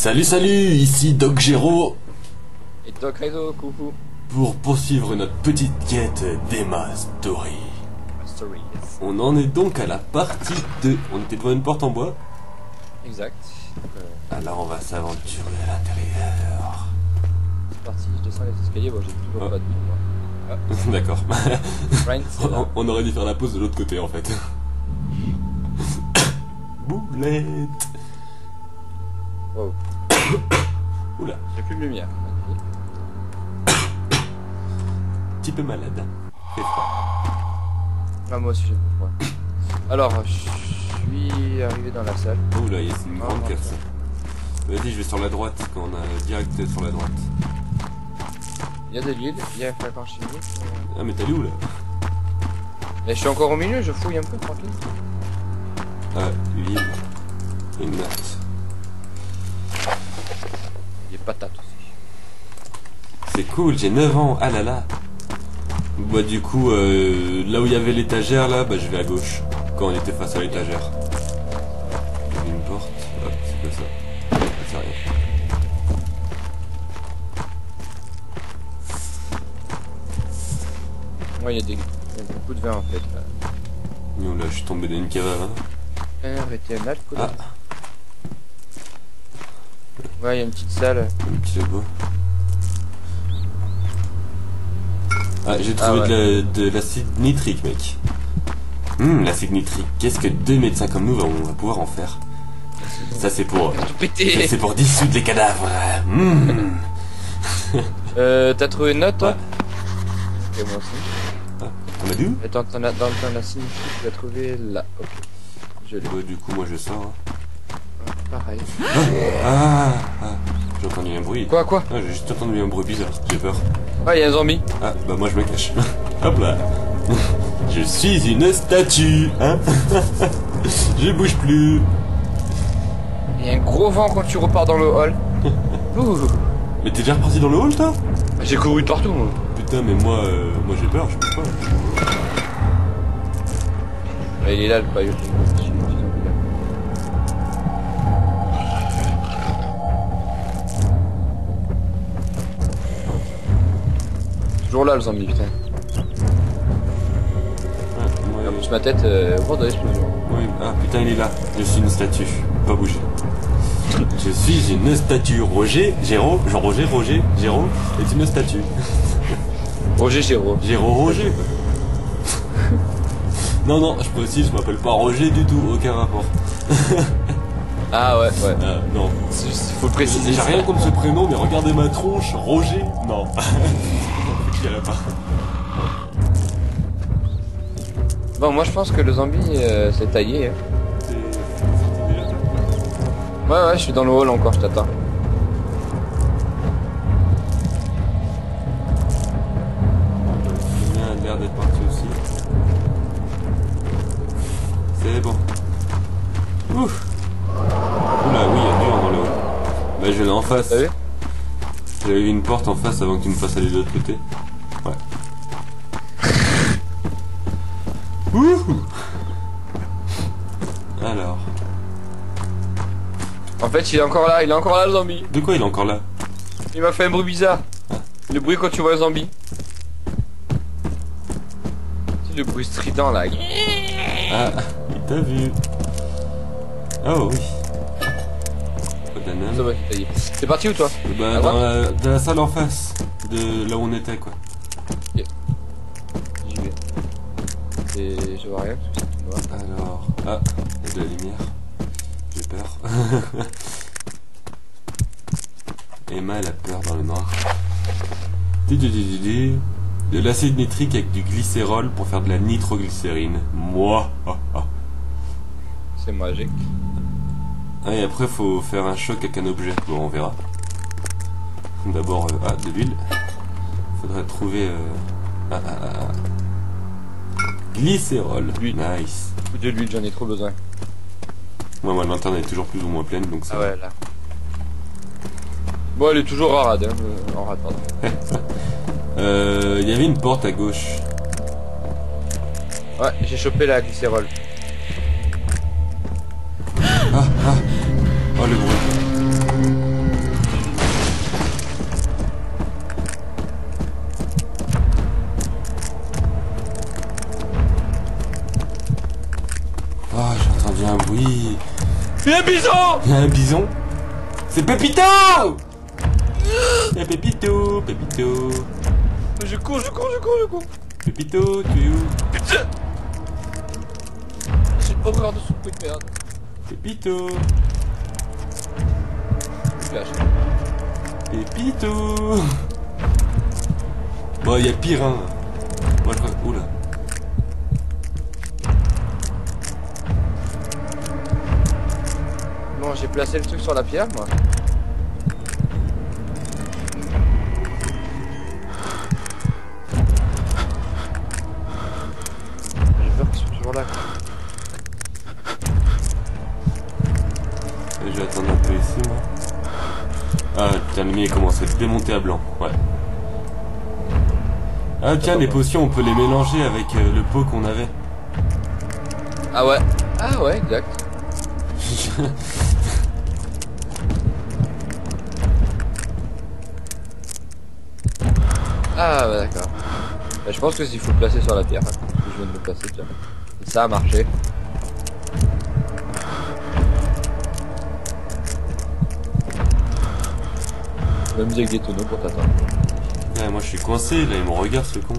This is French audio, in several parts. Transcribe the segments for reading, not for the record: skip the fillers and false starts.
Salut, ici Doc Géraud Et Doc Rezo, coucou. pour poursuivre notre petite quête d'Emma Story. Story, yes. On en est donc à la partie 2. On était devant une porte en bois. Exact. Alors on va s'aventurer à l'intérieur. C'est parti, je descends les escaliers, bon j'ai toujours pas de but moi. D'accord. Friends, c'est là. On aurait dû faire la pause de l'autre côté en fait. Boulette. Wow. Oula, J'ai plus de lumière. petit peu malade. Fait froid. Ah, moi aussi j'ai plus froid. Alors, je suis arrivé dans la salle. Oula, il y a une grande non, cave ça. Vas-y, je vais sur la droite quand on a direct sur la droite. Il y a de l'huile, il y a un flacon chimique. Ah mais t'es allé où là? Mais je suis encore au milieu, je fouille un peu tranquille. Ah, huile. Une natte. Il y a patates aussi. C'est cool, j'ai 9 ans, ah là là. Bah du coup, là où il y avait l'étagère là, bah je vais à gauche. Quand on était face à l'étagère. Il y avait une porte. Hop, c'est quoi ça? C'est rien. Ouais, il y a beaucoup de vin en fait. Là, là je suis tombé dans une cave à vin. Arrêtez un alcool. Ah, Ouais, il y a une petite salle. un petit logo. Ah, j'ai trouvé ouais. de l'acide nitrique, mec. L'acide nitrique. Qu'est-ce que deux médecins comme nous on va pouvoir en faire? Ça c'est pour... Tout pété. C'est pour dissoudre les cadavres. T'as trouvé une note toi? Ouais. Ok, moi aussi. On a dit où? Attends, dans la signifié, tu l'as trouvé là. Ok. Je l'ai. Bah, du coup, moi je sors. Hein. Pareil. J'ai entendu un bruit. Quoi? Ah, j'ai juste entendu un bruit bizarre, j'ai peur. Ouais, il y a un zombie. Ah, bah moi je me cache. Hop là. Je suis une statue, hein. Je bouge plus. Il y a un gros vent quand tu repars dans le hall. Ouh. Mais t'es déjà reparti dans le hall, toi? J'ai couru de partout, moi. Putain, mais moi j'ai peur, je bouge pas. Ouais, il est là, le paillot. Toujours là, le zombie, putain. Ah, moi, En plus, ma tête, au bord de l'explosion. oui. Ah putain, il est là. Je suis une statue. Pas bouger. Je suis une statue. Roger Géraud est une statue. Roger Géraud. Roger. Non, je précise, je m'appelle pas Roger du tout, aucun rapport. Ah ouais. Non. Faut le préciser. J'ai rien contre ce prénom, mais regardez ma tronche, Roger, non. Il y a la part. Bon, moi je pense que le zombie s'est taillé. Hein. C'est déjà ça? Ouais, je suis dans le hall encore, je t'attends. Il a l'air d'être parti aussi. C'est bon. Ouf. Oula, oui, il y a du vent dans le hall. Bah, je l'ai en face. T'as vu? J'avais vu une porte en face avant que tu me fasses aller de l'autre côté. Ouais. Ouh. Alors. En fait, il est encore là le zombie. De quoi il est encore là? Il m'a fait un bruit bizarre. Le bruit quand tu vois un zombie. C'est le bruit strident là. Ah, il t'a vu. Oh oui. Ça va, c'est taillé. T'es parti où toi? Bah, À dans droite la salle en face de là où on était, quoi. J'y vais. Et je vois rien, tout ça, tout noir. Alors, ah, il y a de la lumière. J'ai peur. Emma, elle a peur dans le noir. De l'acide nitrique avec du glycérol pour faire de la nitroglycérine. Moi. C'est magique. Ah, et après, faut faire un choc avec un objet. Bon, on verra. D'abord, de l'huile. Faudrait trouver... Glycérol. Nice. De l'huile, j'en ai trop besoin. Ouais, moi, le lanterne est toujours plus ou moins pleine, donc ça... Ah ouais, là. Bon, elle est toujours en rade, hein. En rade, pardon. Il y avait une porte à gauche. Ouais, j'ai chopé la glycérol. Oh le bruit. Il y a un bison. C'est Pépito. C'est Pépito, Pépito. Je cours. Pépito, tu es où? Putain. J'ai horreur de ce bruit de merde. Pépito. Flash. Pépito. Bon, il y a pire, hein. Moi, je crois... Oula. Bon, j'ai placé le truc sur la pierre, moi. J'ai peur qu'ils soient toujours là. Je vais attendre un peu ici, moi. Ah, putain, le mien, il commence à se démonter à blanc. Ouais. Ah, tiens, les potions, on peut les mélanger avec le pot qu'on avait. Ah ouais, exact. Ah ouais, d'accord. Bah, je pense que s'il faut le placer sur la pierre. Hein. Je viens de le placer, tiens. Et ça a marché. Même avec des tonneaux pour t'attendre. Ouais, moi, je suis coincé, là, il me regarde, ce con.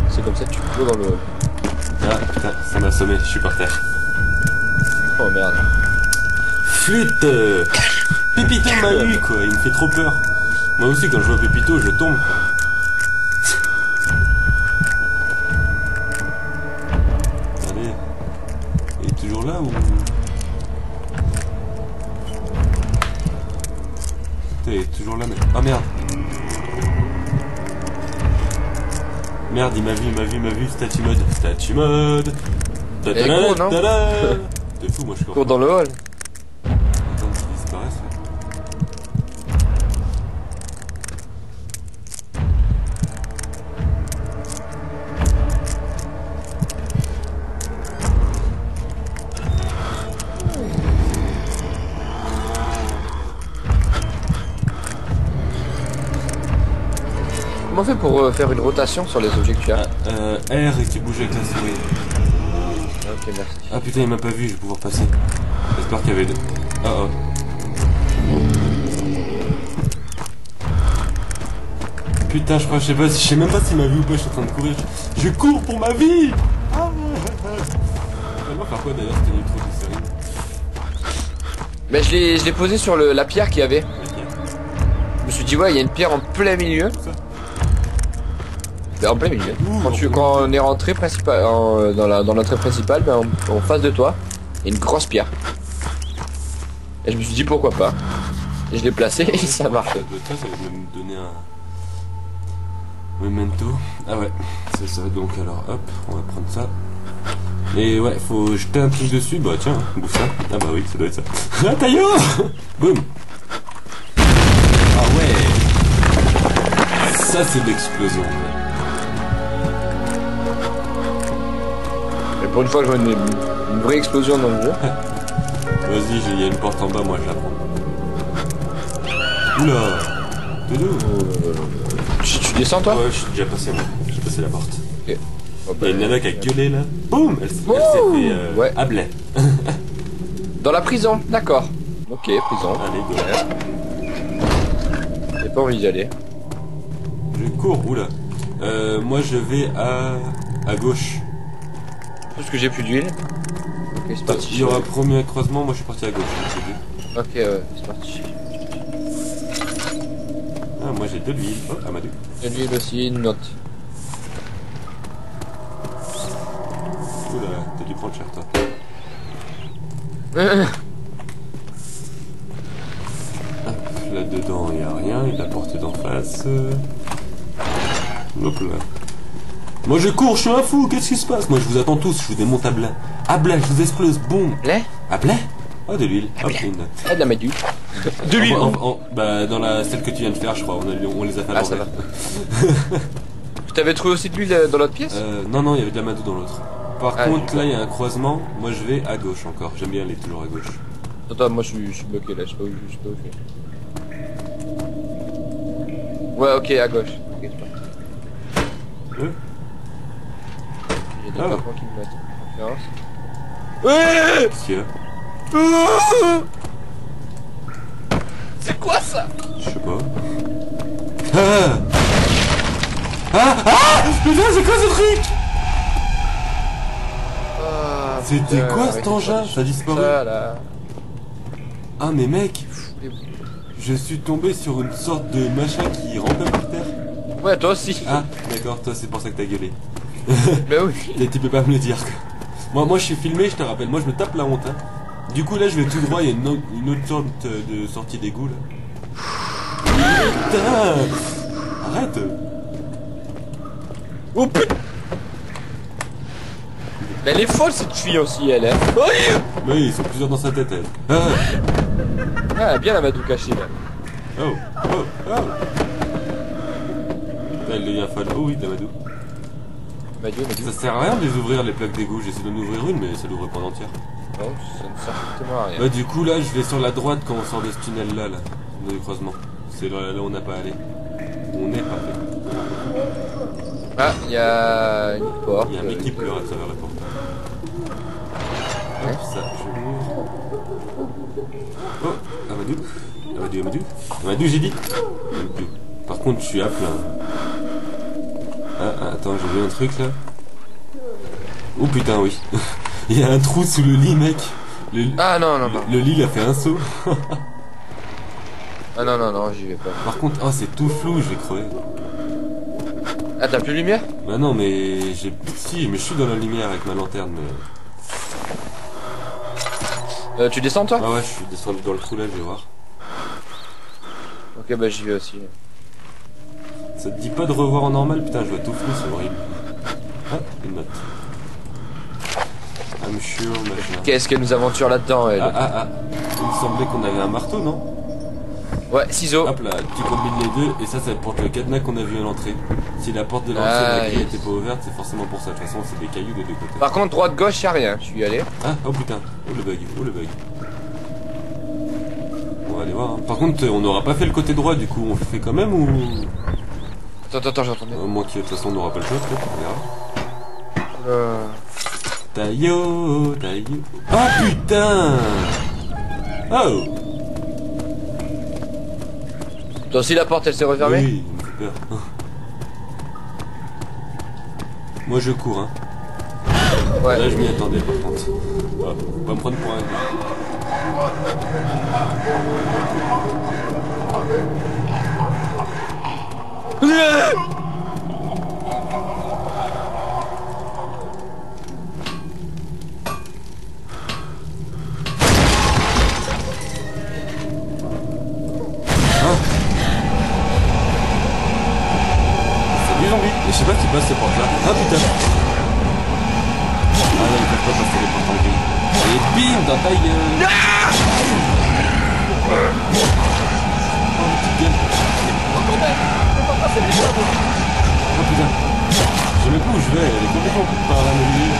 C'est comme ça que tu cours dans le... Ah, putain, ça m'a assommé, je suis par terre. Oh merde. Flûte. Pépito m'a eu, quoi, il me fait trop peur. Moi aussi, quand je vois Pépito, je tombe, quoi. Allez. Il est toujours là, ou... Putain, il est toujours là, mais... Ah, merde. Merde, il m'a vu, statue mode. Statue mode. Elle est con, non? T'es fou, moi je Cours cours. dans le hall. Attends qu'il disparaisse, là. Comment on fait pour faire une rotation sur les objets que tu as? R et qui bouge avec la souris. Ok, merci. Ah putain, il m'a pas vu, je vais pouvoir passer. J'espère qu'il y avait deux. Oh oh. Putain, je sais même pas s'il m'a vu ou pas, je suis en train de courir. Je cours pour ma vie. Ah, je vais faire quoi d'ailleurs, c'était une trop de série. Mais je l'ai posé sur la pierre qu'il y avait. Ok. Je me suis dit, ouais, il y a une pierre en plein milieu. Ça. En plein milieu. Ouh, Quand on est rentré dans l'entrée principale, ben, en face de toi, il y a une grosse pierre. Et je me suis dit pourquoi pas. Et je l'ai placé et ça marche. Ça va me donner un memento. Ah ouais, c'est ça. Donc alors hop, on va prendre ça. Et ouais, faut jeter un truc dessus. Bah tiens, bouffe ça. Ah bah oui, ça doit être ça. Ah taillot. Boum. Ah ouais. Ça c'est l'explosion. Et pour une fois que je vois une vraie explosion dans le jeu. Vas-y, il y a une porte en bas, moi je la prends. Oula. Doudou. Tu descends toi? Ouais, je suis déjà passé moi. J'ai passé la porte. Ok. Bon, Il y a une nana qui a gueulé là. Boum. Elle s'est fait ouais. Ablet. Dans la prison, d'accord. Ok, prison. Allez, go. J'ai pas envie d'y aller. Je cours, oula. Moi je vais à gauche. Parce que j'ai plus d'huile. Ok, c'est parti. Il y aura un premier croisement, moi je suis parti à gauche. Ok, ouais, c'est parti. Ah, moi j'ai de l'huile. Oh, Amadou. Et l'huile aussi, une note. Oula, t'as dû prendre cher toi. Là dedans il y a rien, et la porte d'en face. Hop là. Moi je cours, je suis un fou, qu'est-ce qui se passe? Moi je vous attends tous, je vous démonte à blanc. À blanc, je vous explose, boum. Lait? À blanc? Oh, de l'huile. Hop, une note. Ah, de la magie. De l'huile. Bah dans celle que tu viens de faire, je crois, on les a fait à Ah, ça va. l'envers. Tu t'avais trouvé aussi de l'huile dans l'autre pièce? Non, il y avait de la madou dans l'autre. Par Ah, contre, là il y a un croisement, moi je vais à gauche encore. J'aime bien aller toujours à gauche. Attends, moi je suis bloqué là, je sais pas où je suis. Ouais, ok, à gauche. Ok, c'est parti. J'ai des Ah. parents qui me mettent en confiance. Ouais. Qu'est-ce qu'il y a? C'est quoi ça? Je sais pas. Ah ah ah putain, c'est quoi ce truc? C'était quoi cet engin? Ça a disparu. Ça, là. Ah mais mec, je suis tombé sur une sorte de machin qui rampait par terre. Ouais, toi aussi. Ah d'accord, toi c'est pour ça que t'as gueulé. Mais oui. Et tu peux pas me le dire quoi. Moi je suis filmé, je te rappelle, moi je me tape la honte hein. Du coup là je vais tout droit, il y a une autre sorte de sortie d'égout là. Putain. Arrête. Oh putain. Mais elle est folle cette fille aussi, elle est. Oh, oui, ils sont plusieurs dans sa tête elle. Ah, elle a bien la Madou cachée là. oh, oh, oh. Putain, elle devient folle. Oh oui, Damadou. Madou. Ça sert à rien de les ouvrir les plaques d'égout, j'essaie d'en ouvrir une mais ça l'ouvre pas en entière. Non, ça ne sert strictement à rien. Bah du coup là je vais sur la droite quand on sort de ce tunnel là, de croisement. C'est là où on n'a pas allé. On est pas fait. Ah, il y a une porte. Il y a un mec qui pleure à travers la porte. Hop, ça, je l'ouvre. Oh, Amadou. Amadou, j'ai dit. Amadou. Par contre, je suis à plein. Ah, attends, j'ai vu un truc là. Oh putain, oui. Il y a un trou sous le lit, mec. Ah non, le lit, il a fait un saut. Ah non, j'y vais pas. Par contre, oh, c'est tout flou, je vais crever. Ah, t'as plus de lumière? Bah non, mais j'ai... Si, mais je suis dans la lumière avec ma lanterne, mais... Tu descends toi? Ah ouais, je suis descendu dans le trou là, je vais voir. Ok, bah j'y vais aussi. Ça te dit pas de revoir en normal? Putain, je vois tout flou, c'est horrible. Ah, une note. I'm sure, machin. Qu'est-ce qu'elle nous aventure là-dedans, elle? Ah. Il me semblait qu'on avait un marteau, non? Ouais, ciseaux. Hop là, tu combines les deux, et ça pour le cadenas qu'on a vu à l'entrée. Si la porte de l'entrée de la grille était pas ouverte, c'est forcément pour ça. De toute façon, c'est des cailloux des deux côtés. Par contre, droite-gauche, y'a rien. Je suis allé. Ah, oh putain. Oh le bug. On va aller voir. Hein. Par contre, on n'aura pas fait le côté droit, du coup, on le fait quand même ou... Attends, j'entendais. Moins que de toute façon, on n'aura pas le choix, peut-être, on verra. Taillot. Oh putain. Oh. Toi aussi, la porte, elle s'est refermée? Oui, il me fait peur. Moi, je cours, hein. Ouais. Là, je m'y attendais, par contre. Ah, faut pas me prendre pour un... Je sais pas qui passe ces portes là. Ah putain. Ah non, ils peuvent pas passer les portes en gris. Et bim dans ta gueule. Oh petite gueule. Oh putain. Je sais même pas où je vais, elle est complètement par la milieu.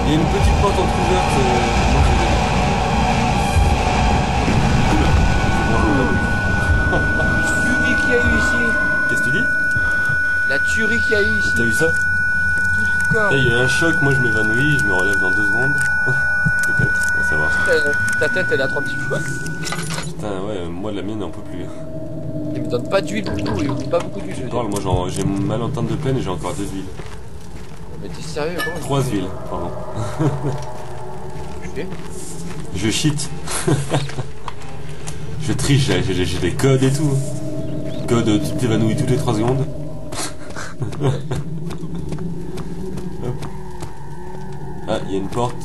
Il y a une petite porte entrouverte. Qu'il y a eu ici. Qu'est-ce que tu dis? La tuerie qu'il y a eu ici. T'as vu ça? Là, il y a un choc, moi je m'évanouis, je me relève dans 2 secondes. Peut-être, on va savoir. Ta tête elle a 30 petits fois. Putain, ouais, moi la mienne, on peut plus. Il me donne pas d'huile beaucoup, il me donne pas beaucoup d'huile. Je parle, moi j'ai ma lanterne de pleine et j'ai encore 2 huiles. Mais t'es sérieux, comment? 3 huiles, pardon. Je cheat. Je triche, j'ai des codes et tout. Code, tu t'évanouis toutes les 3 secondes. Ah, il y a une porte.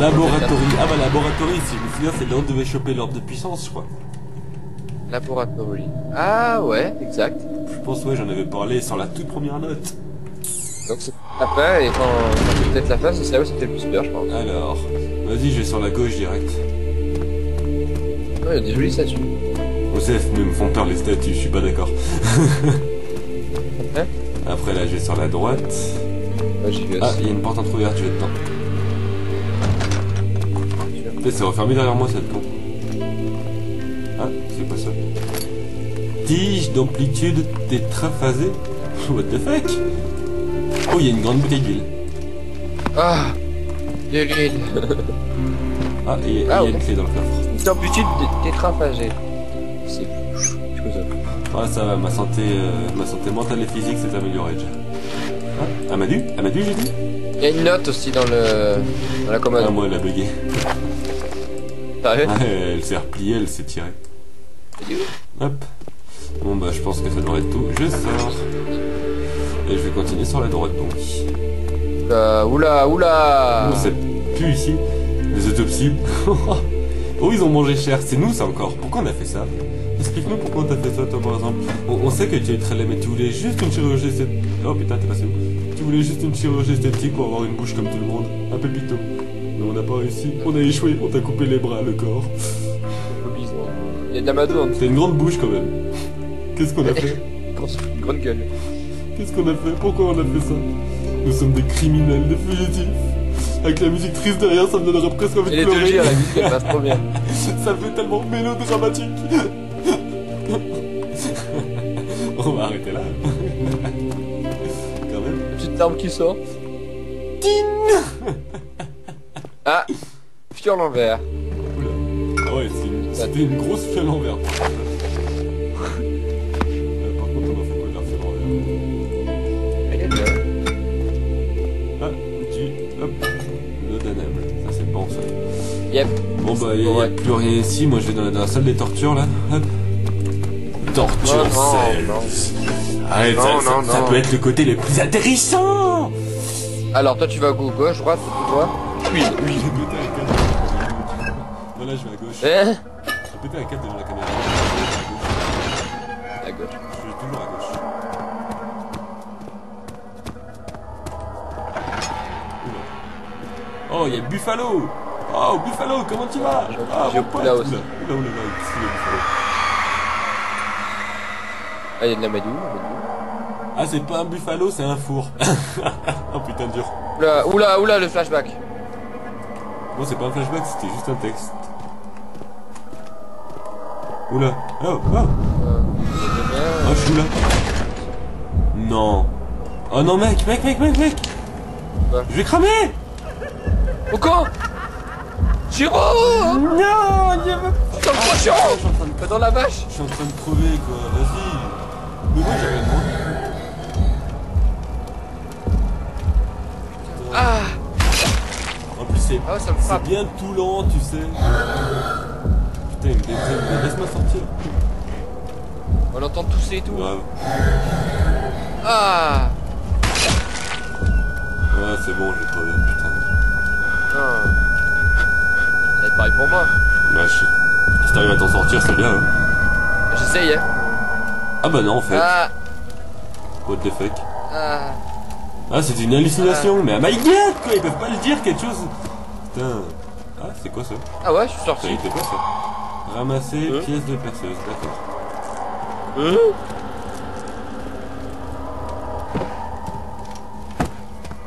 Laboratory. Ah bah laboratory, si je me souviens, c'est là où on devait choper l'ordre de puissance, je crois. Laboratory. Ah ouais, exact. Je pense, ouais, j'en avais parlé sur la toute première note. Donc c'est la fin, et quand c'est peut-être la fin, c'est là où c'était le plus peur, je pense. Alors, vas-y, je vais sur la gauche direct. Oh, il y a des jolies statues. Osef, mais me font peur les statues, je suis pas d'accord. Hein? Après là, je vais sur la droite. Ouais, j'y vais Ah, aussi. il y a une porte entrouverte, je vais dedans. Peut-être c'est refermé derrière moi cette con. Ah, c'est quoi ça? Tige d'amplitude tétraphasée? What the fuck? Oh, il y a une grande bouteille d'huile. Ah, de l'huile. Ah, et il y a une clé dans le coffre. Une amplitude tétraphagée. C'est fou. Ah, ça va, ma santé mentale et physique s'est améliorée déjà. Ah, Amadou, j'ai dit. Il y a une note aussi dans la commode. Ah, moi, elle a bugué. Sérieux? Ah, elle s'est repliée, elle s'est tirée. Hop. Bon, bah, je pense que ça devrait être tout. Je sors. Et je vais continuer sur la droite, donc. Oula. Oh, ça pue ici. Les autopsies. Oh, ils ont mangé cher. C'est nous, ça encore. Pourquoi on a fait ça? Explique-nous pourquoi t'as fait ça, toi, par exemple. On sait que tu es très laid, mais tu voulais juste une chirurgie esthétique. Oh putain, t'es passé où? Tu voulais juste une chirurgie esthétique pour avoir une bouche comme tout le monde. Un pépito. Mais on n'a pas réussi. On a échoué. On t'a coupé les bras, le corps. Il y a de la madou en dessous. T'as une grande bouche, quand même. Qu'est-ce qu'on a fait? Une grande gueule. Qu'est-ce qu'on a fait? Pourquoi on a fait ça? Nous sommes des criminels, des fugitifs. Avec la musique triste derrière, ça me donnerait presque envie de pleurer. Elle est de dire, la musique, elle passe trop bien. Ça fait tellement mélodramatique. On va arrêter là. Quand même. Petite arme qui sort. Ah, fiole l'envers. Oula. Ah ouais, c'était une grosse fiole en verre. Par contre, on a fait quoi de la fiole en verre? Elle est bien. Ah, hop, le danable. Ça c'est bon ça. Yep. Bon bah, il n'y a plus rien ici. Moi je vais dans la salle des tortures là. Hop. Torture celle. Arrête, ça peut être le côté le plus intéressant. Alors toi tu vas à gauche, droite, tout droit. Oui. Je vais péter un câble. Voilà, je vais à gauche. Hein? Je vais péter un câble devant la caméra. À gauche. Je vais toujours à gauche. Oula. Oh, il y a Buffalo. Oh, Buffalo, comment tu vas? Ah, J'ai mon pote. là aussi. Oula, ici le Buffalo. Ah, il y a de la madou. Ah, c'est pas un Buffalo, c'est un four. Oh putain, dur. Oula, le flashback. Bon, c'est pas un flashback, c'était juste un texte. Oula. Oh. Oh, je suis là. Non. Oh non, mec. Quoi? Je vais cramer. Pourquoi? Giro! Non, il y a pas... Dans le cochon! Pas dans la vache! Je suis en train de crever, quoi. Vas-y. Mais moi, j'avais demandé. Ah! En plus, c'est Ah ouais, ça me frappe. bien tout lent, tu sais. Putain, il me déprime. Mais laisse-moi sortir. On entend tousser et tout. Grave. Ah! Ouais, c'est bon, j'ai crevé, putain. Non. Ça va être pareil pour moi. Bah, si t'arrives à t'en sortir, c'est bien, hein. J'essaye, hein. Ah bah non, en fait. Ah! What the fuck. Ah! Ah, c'était une hallucination, mais ah my god, quoi, ils peuvent pas le dire, quelque chose. Putain. Ah, c'est quoi ça? Ah ouais, je suis Ça sorti. c'était quoi ça? Ramasser pièces de perceuse, d'accord.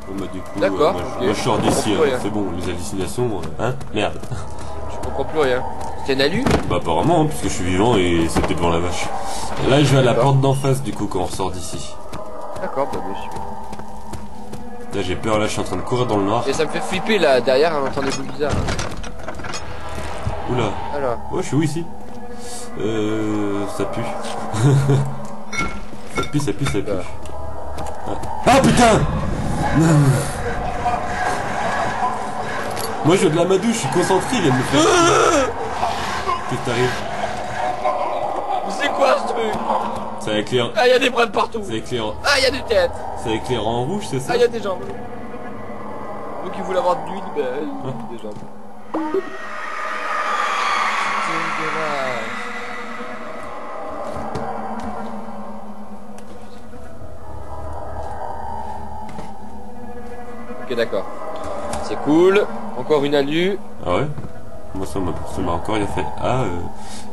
Bon bah du coup, D'accord, moi, ok. moi je sors d'ici, Je comprends rien. c'est bon, les hallucinations, hein? Merde. Je comprends plus rien. C'était un alu? Bah apparemment, hein, puisque je suis vivant et c'était devant la vache. Là, je vais à la D'accord. porte d'en face, du coup, quand on ressort d'ici. D'accord, bah bien sûr. Là, j'ai peur, là, je suis en train de courir dans le noir. Et ça me fait flipper là, derrière, on entend des bruits bizarres. Oula. Alors. Oh, je suis où ici? Ça pue. ça pue. Ah putain! Moi je veux de la madou, je suis concentré, il vient de me faire. Qu'est-ce qui t'arrive? C'est quoi ce truc? Ça éclaire. Ah, il y a des bras de partout. Ça éclaire. Ah, il y a des têtes. Ça éclaire en rouge, c'est ça? Ah, il y a des jambes. Vous qui voulez avoir de l'huile, ben, des jambes. C'est dégueulasse. Ok, d'accord. C'est cool. Encore une alu. Ah ouais? Moi ça m'a encore rien fait. Ah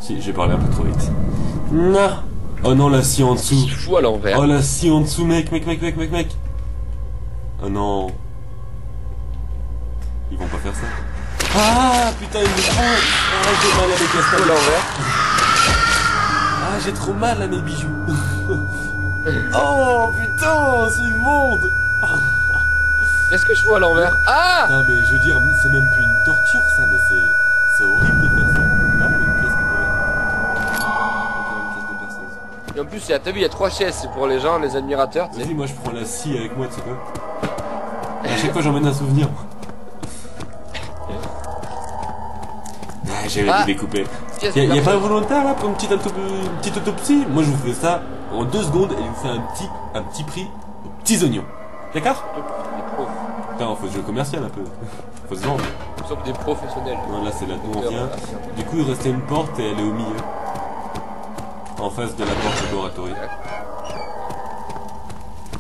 si, j'ai parlé un peu trop vite. Non. Oh non, la scie en dessous. Il fout à l'envers. Oh la scie en dessous, mec. Oh non. Ils vont pas faire ça. Ah putain, ils me prennent. Ah, j'ai mal à mes Fout à cascades. l'envers. Ah, j'ai trop mal à mes bijoux. Oh putain, c'est immonde. Ah, Qu'est-ce que je fais à l'envers? Ah! Non mais je veux dire, c'est même plus une torture ça, mais c'est horrible de faire ça. Ah, mais qu'est-ce que encore une pièce de perceuse. Et en plus, t'as vu, il y a 3 chaises, c'est pour les gens, les admirateurs, tu sais. Vas-y, moi je prends la scie avec moi, tu sais quoi. À chaque fois j'emmène un souvenir. Ah, j'avais dû les couper. Y a pas un volontaire là pour une petite autopsie? Moi je vous fais ça en 2 secondes et je vous fais un petit prix aux petits oignons. D'accord? Putain, faut jouer commercial un peu. Faut se vendre. Nous sommes des professionnels. Non, là c'est là d'où on vient. Du coup il restait une porte et elle est au milieu. En face de la porte laboratory.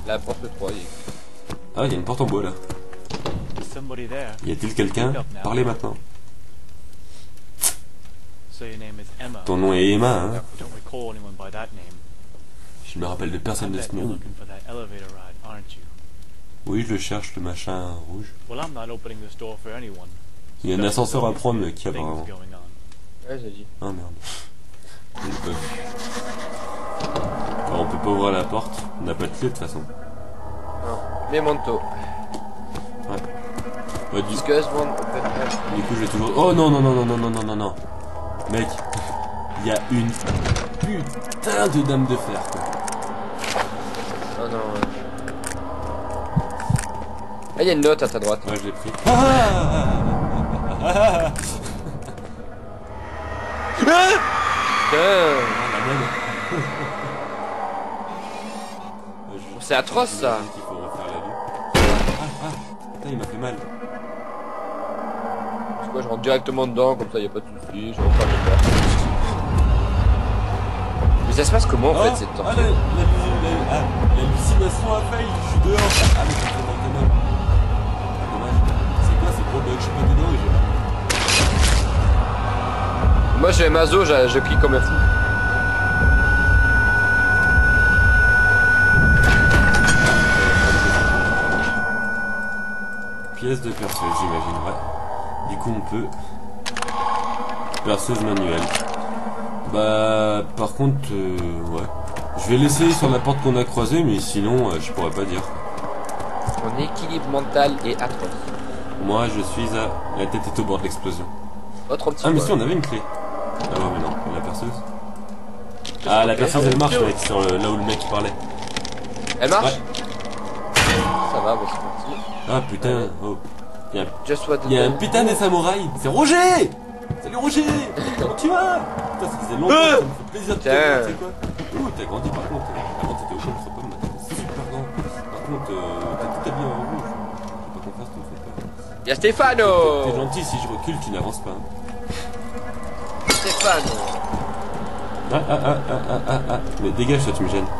La porte 3. Ah, il y a une porte en bois là. Y a-t-il quelqu'un? Parlez maintenant. Ton nom est Emma, hein? Je me rappelle de personne de ce nom. Oui, je le cherche, le machin rouge. Il y a un ascenseur à prendre, mais qui apparemment. Ouais, j'ai dit. Ah merde. Alors, on peut pas ouvrir la porte. On n'a pas de clé de toute façon. Non. Memento. Ouais. Ouais, du coup, je vais toujours. Oh non, non, non, non, non, non, non, non, non. Mec, il y a une putain de dame de fer, quoi. Oh non. Ah, il y a une note à ta droite. Ouais, je l'ai pris. C'est atroce ça. Il faut refaire la vue. Putain, il m'a fait mal. C'est quoi, je rentre directement dedans, comme ça y a pas de soucis, je repars dedans. Mais ça se passe comment en fait cette torture? L'hallucination a failli, je suis dehors. Ah mais c'est vraiment dommage. Dommage. C'est quoi ces gros bugs? Je suis pas dedans et j'ai... Moi j'ai Mazo, je clique comme un fou. Pièce de perceuse, j'imagine, ouais. Du coup, on peut... Perceuse manuelle. Bah, par contre, ouais. Je vais l'essayer sur la porte qu'on a croisée, mais sinon, je pourrais pas dire. Mon équilibre mental est atroce. Moi, je suis à... La tête est au bord de l'explosion. Autre petit Ah, mais point. Si, on avait une clé. Ah ouais, mais non, la perceuse. Ah, la perceuse, elle marche, mec, sur là où le mec parlait. Elle marche? Ouais. Ça va, bon, c'est parti. Ah, putain, oh. Il y a un putain des samouraïs. C'est Roger! Salut Roger! Comment tu vas? Putain, ça faisait longtemps, ça me fait plaisir de te voir, tu sais quoi? Ouh, t'as grandi par contre. Avant, t'étais au contre pomme, maintenant t'es super grand. Par contre, t'as tout habillé en rouge. Je sais pas qu'on fasse, tu me fais peur. Y'a Stefano! T'es gentil, si je recule, tu n'avances pas. Stefano! Ah. Mais dégage, toi, tu me gênes.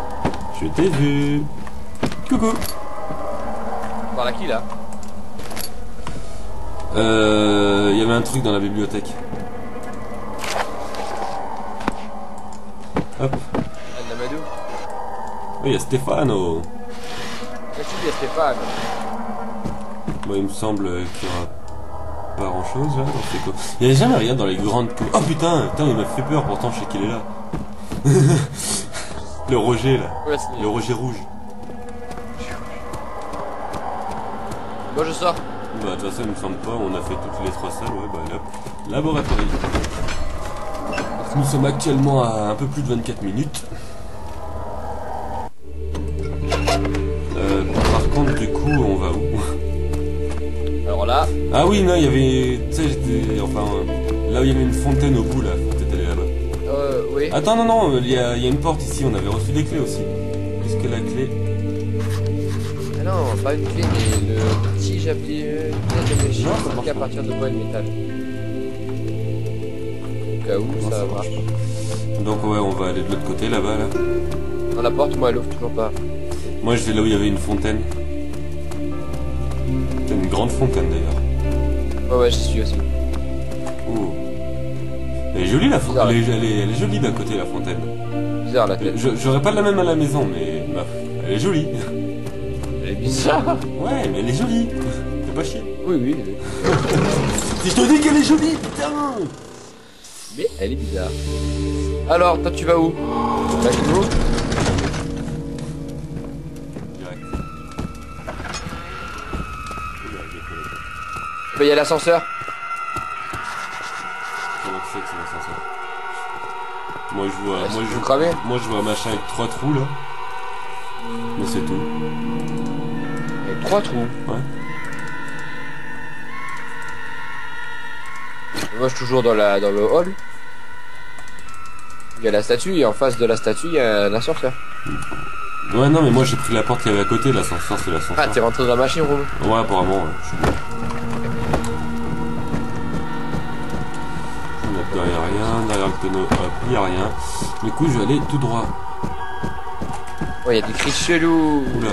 Je t'ai vu. Coucou. Par là qui là? Il y avait un truc dans la bibliothèque. Hop. Namadou. Oui, il y a Stefano. Qu'est-ce qu'il y a Stéphane? Moi, il me semble qu'il y aura pas grand chose là. Non, c'est quoi? Il y a jamais rien dans les grandes. Oh putain, il m'a fait peur. Pourtant, je sais qu'il est là. Le Roger là. Ouais, le Roger rouge. Moi je sors. Bah, de toute façon, il me semble pas. On a fait toutes les 3 salles. Ouais, bah là. Laboratoire. Nous sommes actuellement à un peu plus de 24 minutes. Par contre, du coup, on va où? Alors là. Ah oui, non, il y avait... Tu sais, j'étais... Enfin, là où il y avait une fontaine au bout, là. Faut aller là-bas. Oui. Attends, non, il y a une porte ici. On avait reçu des clés aussi. Est-ce que la clé... Ah non, pas une clé, mais le petit j'appuie de machine Non, ça marche à pas. partir de bois et de métal. Au cas où, Non, ça ça marche. Donc ouais, on va aller de l'autre côté, là-bas, là. Dans la porte, moi elle ouvre toujours pas. Moi, je vais là où il y avait une fontaine. C'est une grande fontaine, d'ailleurs. Ouais, j'y suis aussi. Oh. Elle est jolie, la fontaine. Bizarre. Elle est jolie d'un côté, la fontaine. Bizarre la tête. J'aurais pas la même à la maison, mais... Bah, elle est jolie. Elle est bizarre. Ouais, mais elle est jolie. Fais pas chier. Oui. Si je te dis qu'elle est jolie, putain. Mais elle est bizarre. Alors, toi tu vas où? Là, chez nous? Direct. peux y aller à l'ascenseur? Comment tu sais que c'est l'ascenseur? Moi je vois, moi je vois un machin avec 3 trous là. Mais c'est tout. Il y a 3 trous. Ouais. Moi je suis toujours dans le hall. Il y a la statue et en face de la statue il y a un ascenseur. Ouais non mais moi j'ai pris la porte qu'il y avait à côté, l'ascenseur c'est l'ascenseur. Ah t'es rentré dans la machine Romain? Ouais apparemment ouais, je suis bon. Derrière rien, derrière le tonneau, hop, il n'y a rien. Du coup je vais aller tout droit. Ouais, il y a des cris chelous. Oula.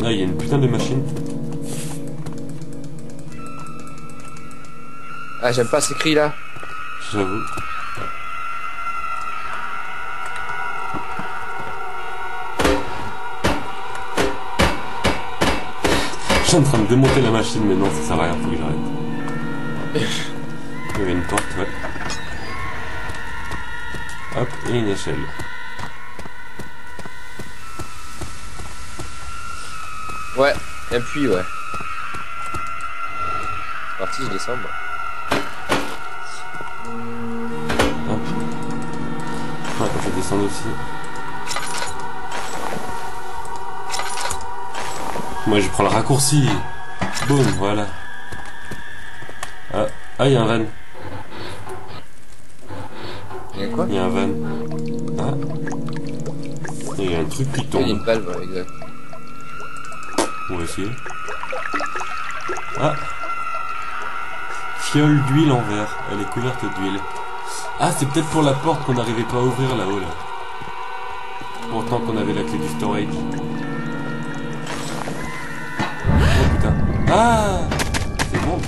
Là il y a une putain de machine. Ah j'aime pas ces cris là. J'avoue. Je suis en train de démonter la machine mais non ça sert à rien, faut que j'arrête. Il y avait une porte, ouais. Hop, et une échelle. Ouais, et puis ouais. C'est parti, je descends moi. Hop. Ouais, je vais descendre aussi. Moi je prends le raccourci. Boum, voilà. Ah, il y a un van. Il y a quoi? Il y a un van. Ah. Il y a un truc qui Il y a tombe. une valve, ouais, exact. On va essayer. Ah. Fiole d'huile en verre. Elle est couverte d'huile. Ah, c'est peut-être pour la porte qu'on n'arrivait pas à ouvrir là-haut, là. Pourtant qu'on avait la clé du storage. Oh putain. Ah! C'est bon.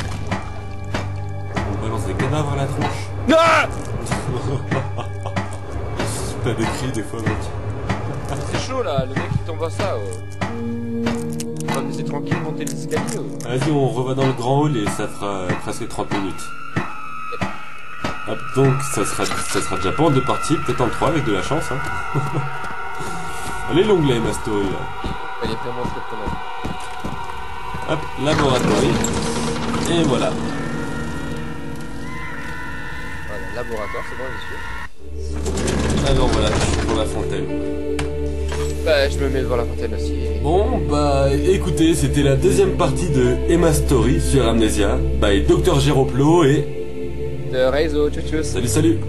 On balance des cadavres à la tronche. Ah T'as des cris des fois, mec. c'est chaud là, le mec il tombe à ça. On va me laisser tranquille monter les escaliers. Vas-y, on reva dans le grand hall et ça fera presque 30 minutes. Hop, donc ça sera déjà pas en 2 parties, peut-être en 3 avec de la chance. Hein. Allez, l'onglet Mastory là. Il est vraiment très très mal. Hop, laboratoire. Et voilà. Voilà, laboratoire, c'est bon, monsieur. Alors voilà, je suis pour la fontaine. Bah, je me mets devant la fontaine aussi. Bon, bah écoutez, c'était la deuxième partie de Emma Story sur Amnesia by Dr. Géroplo et... De réseau, tchou tchou. Salut, salut.